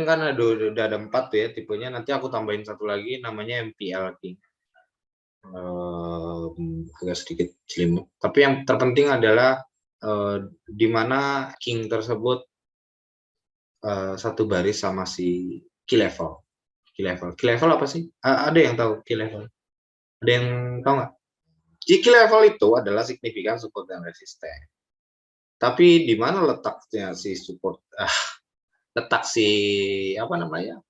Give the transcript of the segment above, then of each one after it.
kan udah ada 4 tuh ya tipenya, nanti aku tambahin satu lagi namanya MPL King. Agak sedikit jelimet, tapi yang terpenting adalah di mana King tersebut satu baris sama si key level. Key level apa sih? Ada yang tahu key level? Ada yang tahu nggak? Key level itu adalah signifikan support dan resisten. Tapi di mana letaknya si support? Letak si apa namanya?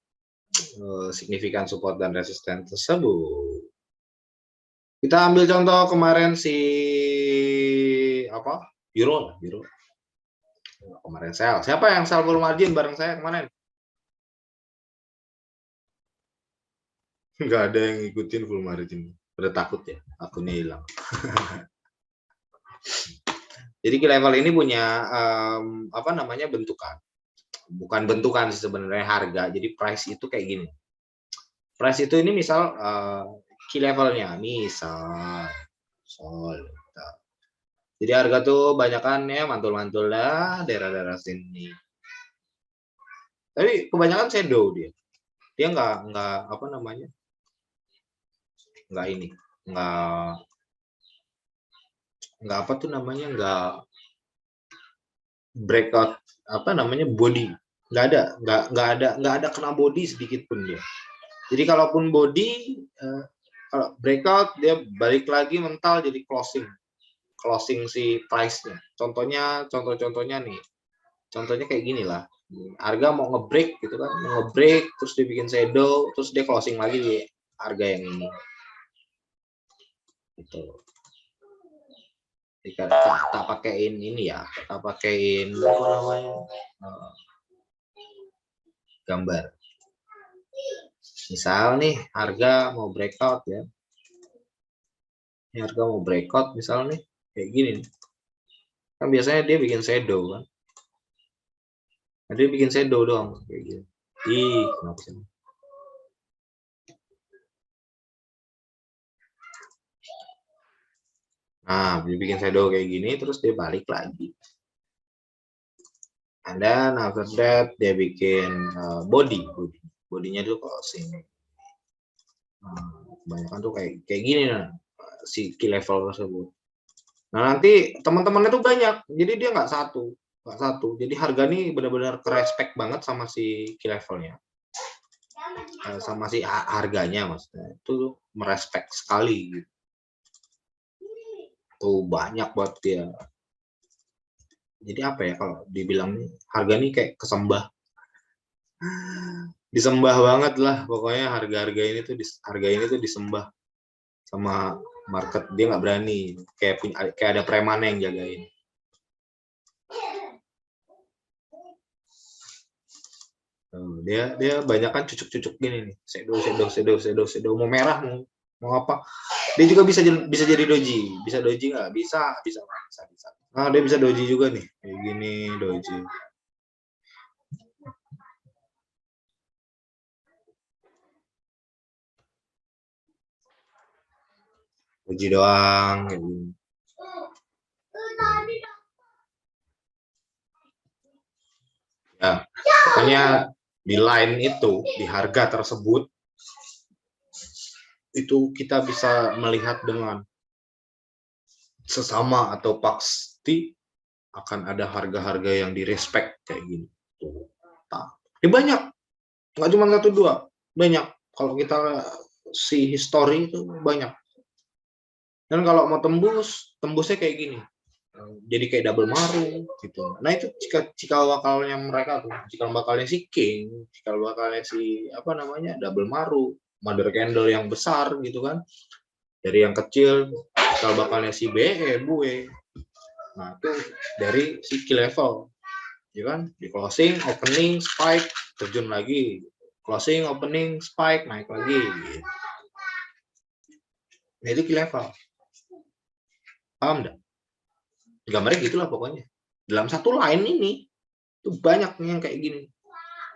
Signifikan support dan resisten tersebut. Kita ambil contoh kemarin si apa? Euro. Kemarin sell. Siapa yang sell full margin bareng saya kemarin? Nggak ada yang ngikutin full margin. Udah takut ya, akunnya hilang. Jadi key level ini punya apa namanya bentukan. Bukan bentukan sih sebenarnya harga. Jadi price itu kayak gini. Price itu ini misal key levelnya, misal. Jadi harga tuh banyakan ya mantul-mantul lah daerah-daerah sini. Tapi kebanyakan shadow dia. Dia nggak apa namanya? Nggak ini, nggak apa tuh namanya, nggak breakout apa namanya body, nggak ada kena body sedikit pun dia. Jadi kalaupun body kalau breakout dia balik lagi mental jadi closing si price-nya. Contohnya nih, contohnya kayak gini lah. Harga mau ngebreak gitu kan, mau ngebreak terus dia bikin shadow, terus dia closing lagi di harga yang ini. Gitu. Jika tak pakaiin ini ya, tak pakaiin apa namanya gambar. Misal nih harga mau breakout ya, ini harga mau breakout misal nih kayak gini, kan biasanya dia bikin shadow kan, nah, dia bikin shadow dong kayak gini. Kenapa sih? Nah, dia bikin shadow kayak gini, terus dia balik lagi. And then after that dia bikin bodinya tuh closing. Kebanyakan tuh kayak gini nah, si key level tersebut. Nah nanti teman-temannya tuh banyak, jadi dia nggak satu. Jadi harga nih benar-benar respect banget sama si key levelnya, sama si harganya maksudnya itu merespek sekali. Gitu. Tuh banyak buat dia. Jadi apa ya kalau dibilang nih harga nih kayak kesembah, disembah banget lah pokoknya harga ini tuh disembah sama market, dia nggak berani kayak ada preman yang jagain. Dia banyak kan cucuk gini nih, shadow mau merah mau apa, dia juga bisa jadi doji nggak bisa. Nah dia bisa doji juga nih kayak gini doji. Doji doang kayak gini. Ya pokoknya di line itu di harga tersebut itu kita bisa melihat dengan sesama atau pasti akan ada harga-harga yang direspek kayak gini. Ini banyak, nggak cuma 1-2, banyak. Kalau kita si history itu banyak. Dan kalau mau tembusnya kayak gini. Jadi kayak double maru gitu. Nah itu cikal bakalnya mereka tuh, cikal bakalnya si King, cikal bakalnya si apa namanya double maru, mother candle yang besar gitu kan. Dari yang kecil cikal bakalnya si BE. Nah itu dari si key level, ya kan? Di closing, opening, spike, terjun lagi, closing, opening, spike, naik lagi. Gitu. Nah itu key level, paham nggak? Gambarnya gitulah pokoknya. Dalam satu line ini itu banyak yang kayak gini.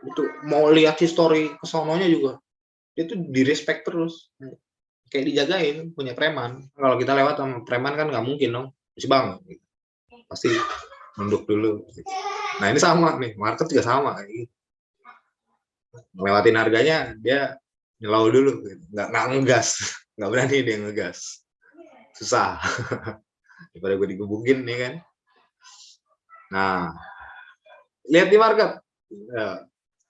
Itu mau lihat history kesononya juga, itu di respect terus, kayak dijagain punya preman. Kalau kita lewat sama preman kan nggak mungkin dong, si bang, pasti nunduk dulu. Nah ini sama nih, market juga sama kayak gitu. Ngelewatin harganya dia nyelau dulu, gitu. Nggak ngegas, nggak berani dia ngegas, susah. Daripada gue digebukin nih kan. Nah, lihat di market.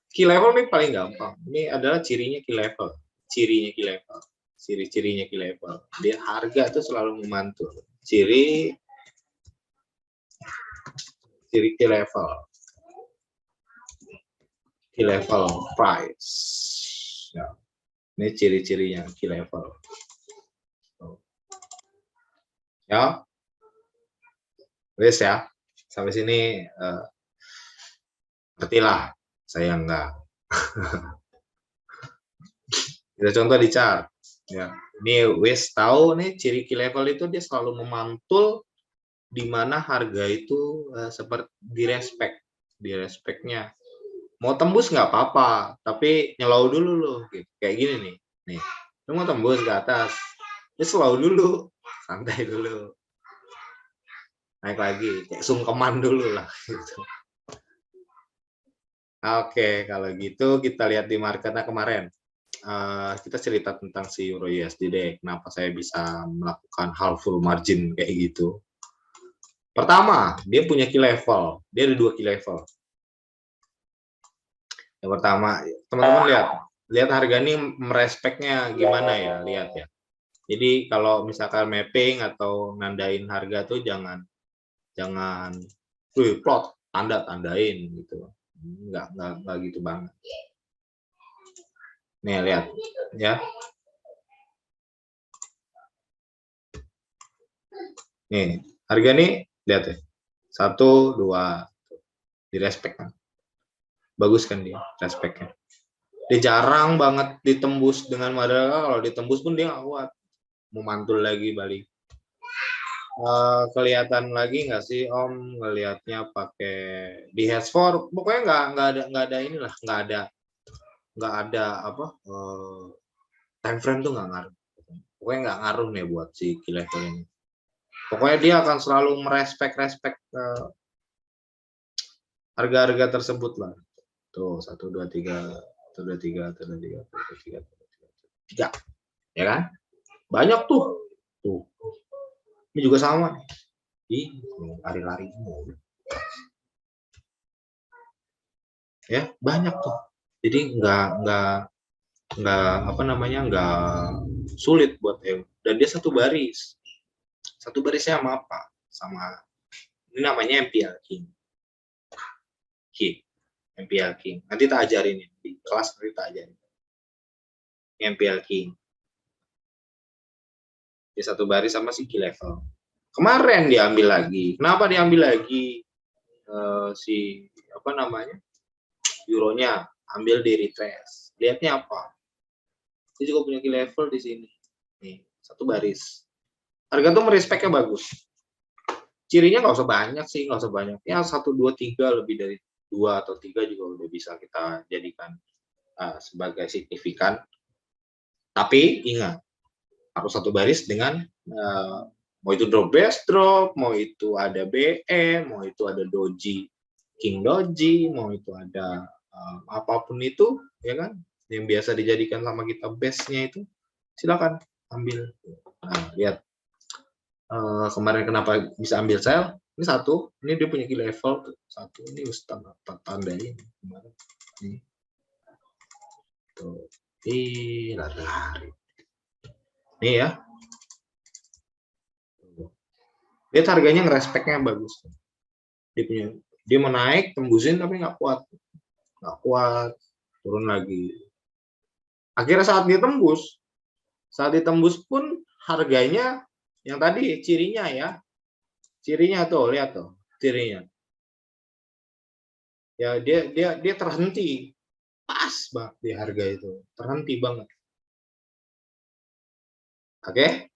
Key level nih paling gampang. Ini adalah cirinya key level. Cirinya key level. Ciri-cirinya key level. Dia harga tuh selalu memantul. Ciri key level. Key level price. Ya. Ini ciri-cirinya key level. Ya. Wes ya. Sampai sini ngerti lah. Saya enggak. Kita contoh di chart. Ya. Ini wes tahu nih ciri key level itu dia selalu memantul di mana harga itu seperti di respectnya. Mau tembus nggak apa-apa, tapi nyelau dulu loh, gitu. Kayak gini nih, lu mau tembus ke atas, ya slow dulu, santai dulu, naik lagi, kayak sungkeman dulu lah. Gitu. Oke, kalau gitu kita lihat di marketnya kemarin. Kita cerita tentang si Euro USD deh, kenapa saya bisa melakukan half full margin kayak gitu. Pertama, dia punya key level, dia ada 2 key level. Yang pertama, teman-teman lihat harga ini merespeknya gimana ya, lihat ya. Jadi kalau misalkan mapping atau nandain harga tuh jangan plot tandain gitu. Enggak gitu banget. Nih lihat ya. Nih, harga nih lihat ya. 1 2 direspek kan. Bagus kan dia respeknya. Dia jarang banget ditembus dengan modal, kalau ditembus pun dia nggak kuat. Mau mantul lagi balik. Kelihatan lagi nggak sih Om ngelihatnya pakai di H4? Pokoknya nggak ada inilah, nggak ada apa time frame tuh nggak ngaruh. Pokoknya nggak ngaruh nih buat si key level ini. Pokoknya dia akan selalu merespek harga-harga tersebut lah. Tuh 1 2 3 1 2 3 1 2 3 1 2 3 3 ya kan? Banyak tuh. Tuh. Ini juga sama nih. Ih, lari-lari mulu. Ya, banyak tuh. Jadi nggak apa namanya, nggak sulit buat EU. Dan dia satu barisnya sama apa, sama ini namanya MPL King. MPL King nanti tak ajarin di kelas, nanti tak ajarin MPL King. Dia satu baris sama si key level. Kemarin diambil lagi. Kenapa diambil lagi? Si apa namanya, euronya ambil di retrace. Lihatnya apa? Dia juga punya key level di sini. Nih, satu baris. Harga tuh merespeknya bagus. Cirinya nggak usah banyak sih, nggak usah banyak. Ya 1 2 3, lebih dari 2 atau 3 juga udah bisa kita jadikan sebagai signifikan. Tapi ingat, harus satu baris dengan mau itu drop best drop, mau itu ada BE, mau itu ada doji, king doji, mau itu ada apapun itu, ya kan, yang biasa dijadikan sama kita base-nya itu, silakan ambil. Nah, lihat kemarin kenapa bisa ambil sell, ini satu, ini dia punya key level satu, ini harus tanda ini kemarin ini tuh, lari nih ya. Lihat harganya ngerespeknya bagus. Dia mau naik tembusin tapi nggak kuat, turun lagi. Akhirnya saat ditembus pun harganya yang tadi cirinya tuh, lihat tuh cirinya. Ya dia terhenti pas banget di harga itu, terhenti banget. Oke.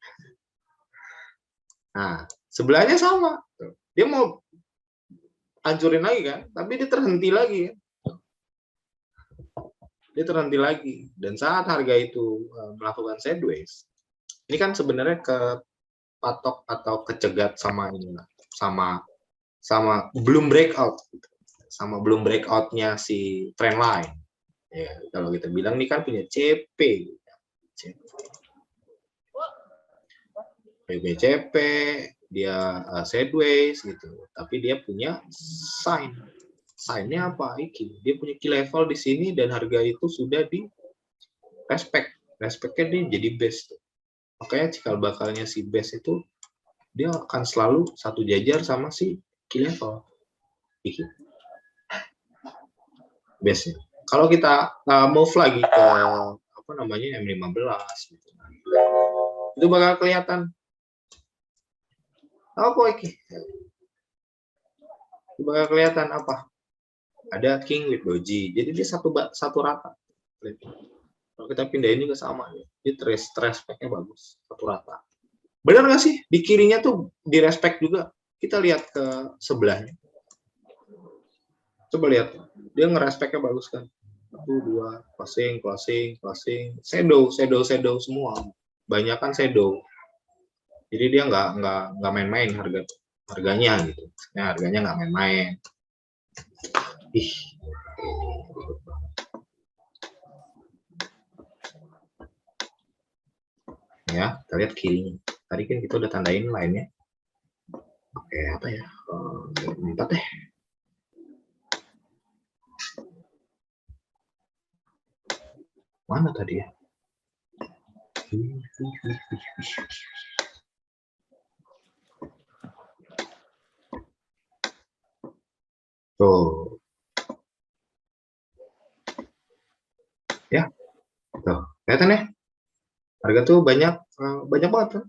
Nah, sebelahnya sama. Dia mau hancurin lagi kan, tapi dia terhenti lagi. Dia terhenti lagi. Dan saat harga itu melakukan sideways, ini kan sebenarnya kepatok atau kecegat sama ini, sama belum breakout, sama belum breakoutnya si trend line. Ya, kalau kita bilang nih kan punya CP. CP, dia sideways gitu. Tapi dia punya sign. Sign-nya apa? Iki. Dia punya key level di sini dan harga itu sudah di respect. Respect-nya dia jadi base. Makanya cikal bakalnya si base itu dia akan selalu satu jajar sama si key level. Iki. Base-nya. Kalau kita move lagi ke apa namanya M15 gitu. Itu bakal kelihatan apa iki? Itu bakal kelihatan apa? Ada king with doji. Jadi dia satu rata. Kalau kita pindahin juga sama ya. Dia respect-nya bagus, satu rata. Benar nggak sih? Di kirinya tuh di respect juga. Kita lihat ke sebelahnya. Coba lihat. Dia ngerespect-nya bagus kan. 1, 2, closing, shadow semua. Banyak kan shadow. Jadi dia nggak main-main harganya gitu. Nah, harganya nggak main-main. Ih. Ya, kita lihat kirinya. Tadi kan kita udah tandain lainnya. Oke, apa ya? 4 deh. Mana tadi ya? Tuh. Ya. Tuh. Kelihatan ya? Harga tuh banyak banget kan?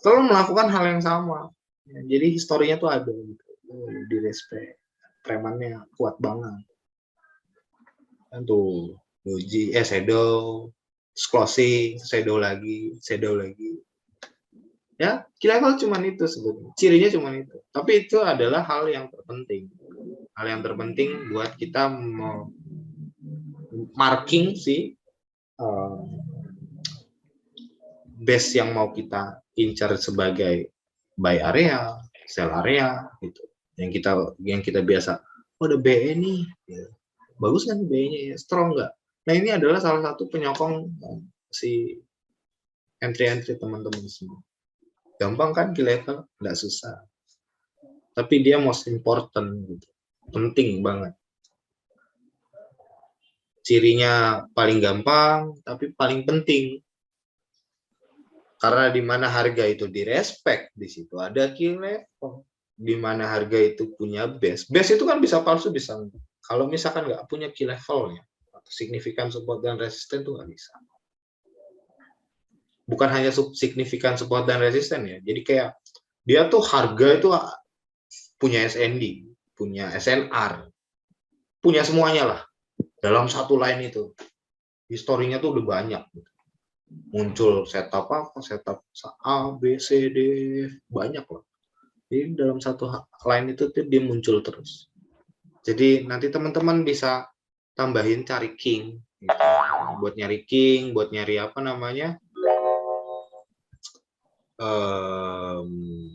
Selalu melakukan hal yang sama. Jadi historinya tuh ada gitu. Di respect. Premannya kuat banget. Dan tuh. Doji, shadow, closing, shadow lagi. Ya, key level cuma itu sebetulnya. Cirinya cuma itu. Tapi itu adalah hal yang terpenting. Hal yang terpenting buat kita marking si base yang mau kita incar sebagai buy area, sell area gitu. Yang kita biasa, oh ada BE nih. Ya. Bagus kan BE-nya ya, strong nggak? Nah, ini adalah salah satu penyokong si entry teman-teman semua. Gampang kan key level? Nggak susah. Tapi dia most important gitu. Penting banget. Cirinya paling gampang, tapi paling penting. Karena di mana harga itu direspect, di situ ada key level. Di mana harga itu punya base. Base itu kan bisa palsu, bisa enggak. Kalau misalkan nggak punya key levelnya, atau signifikan support dan resisten itu nggak bisa. Bukan hanya signifikan support dan resisten ya. Jadi kayak dia tuh harga itu punya SND, punya SNR, punya semuanya lah. Dalam satu line itu. Historinya tuh udah banyak. Muncul setup A, B, C, D, banyak loh. Jadi dalam satu line itu tuh dia muncul terus. Jadi nanti teman-teman bisa tambahin cari king gitu. Buat nyari king, buat nyari apa namanya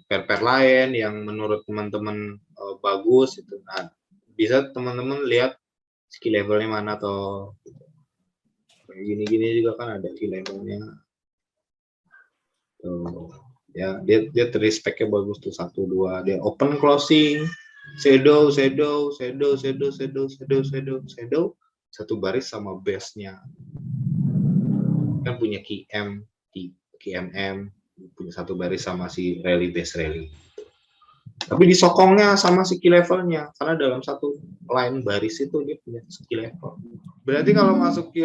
pair lain yang menurut teman-teman bagus itu. Nah, bisa teman-teman lihat skill levelnya mana atau gini-gini juga kan ada skill levelnya. Tuh. Ya, dia respect-nya bagus tuh 1 2. Dia open closing, shadow, satu baris sama base-nya. Kan punya KMM, punya satu baris sama si rally base rally. Tapi disokongnya sama si key levelnya karena dalam satu line baris itu dia punya key level. Berarti kalau masuk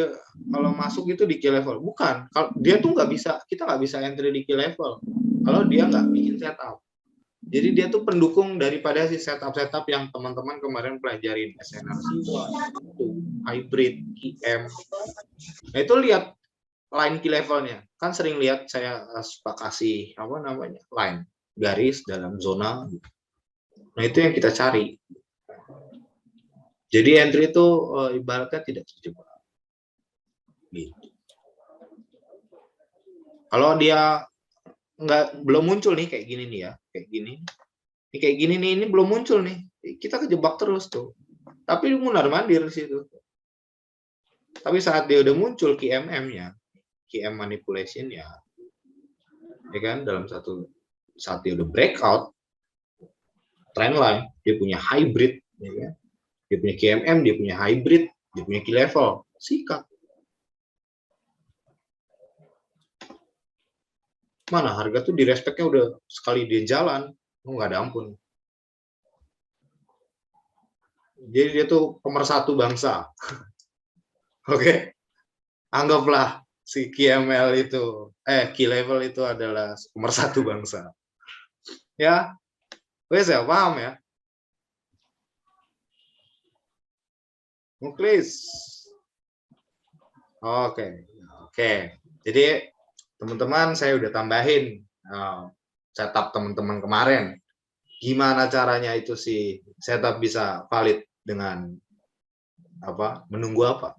itu di key level, bukan? Kalau dia tuh nggak bisa, kita nggak bisa entry di key level kalau dia nggak bikin setup. Jadi dia tuh pendukung daripada si setup yang teman-teman kemarin pelajarin, SNRC, hybrid, IM. Nah itu lihat line key levelnya. Kan sering lihat saya suka kasih apa namanya line garis dalam zona. Nah itu yang kita cari. Jadi entry itu ibaratnya tidak terjebak. Gitu. Kalau dia belum muncul nih kayak gini nih ya, kayak gini. Ini kayak gini nih, ini belum muncul nih. Kita kejebak terus tuh. Tapi mundar-mandir sih itu. Tapi saat dia udah muncul QMM-nya, QM manipulation ya kan, dalam saat dia udah breakout trendline, dia punya hybrid, ya kan? Dia punya QMM, dia punya hybrid, dia punya key level, sikat. Mana harga tuh di respectnya udah sekali dia jalan, nggak ada ampun. Jadi dia tuh pemersatu bangsa. Oke, anggaplah si QML itu, key level itu adalah pemersatu bangsa. Ya, wes ya, paham ya? Muklis. Oke. Jadi teman-teman saya udah tambahin setup teman-teman kemarin. Gimana caranya itu si setup bisa valid dengan apa? Menunggu apa?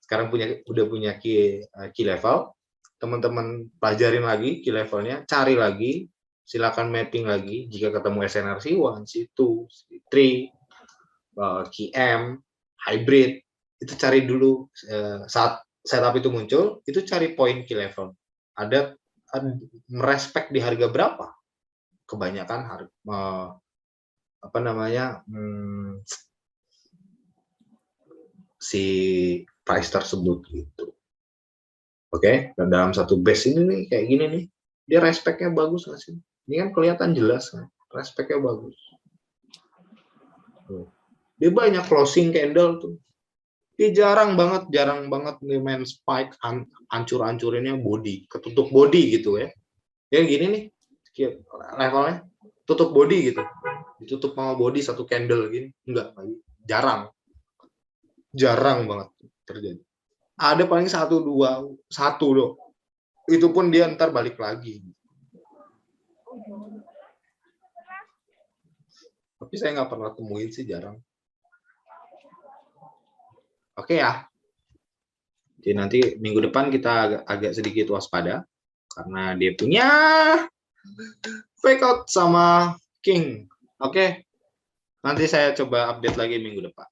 Sekarang udah punya key level. Teman-teman pelajarin lagi key levelnya, cari lagi, silakan mapping lagi. Jika ketemu SNRC1, C2, C3, QM, hybrid, itu cari dulu saat setup itu muncul, itu cari poin key level. Ada merespek di harga berapa? Kebanyakan harga apa namanya si price tersebut gitu. Oke, dan dalam satu base ini nih kayak gini nih, dia respectnya bagus nggak sih? Ini kan kelihatan jelas kan, respectnya bagus. Dia banyak closing candle tuh. Dia jarang banget nih main spike hancur-hancurinnya body, ketutup body gitu ya. Ya gini nih, levelnya tutup body gitu. Ditutup sama body satu candle gini. Enggak, jarang banget terjadi. Ada paling satu dong. Itu pun dia ntar balik lagi. Tapi saya nggak pernah temuin sih, jarang. Oke ya. Jadi nanti minggu depan kita agak sedikit waspada karena dia punya fake out sama king. Oke. Nanti saya coba update lagi minggu depan.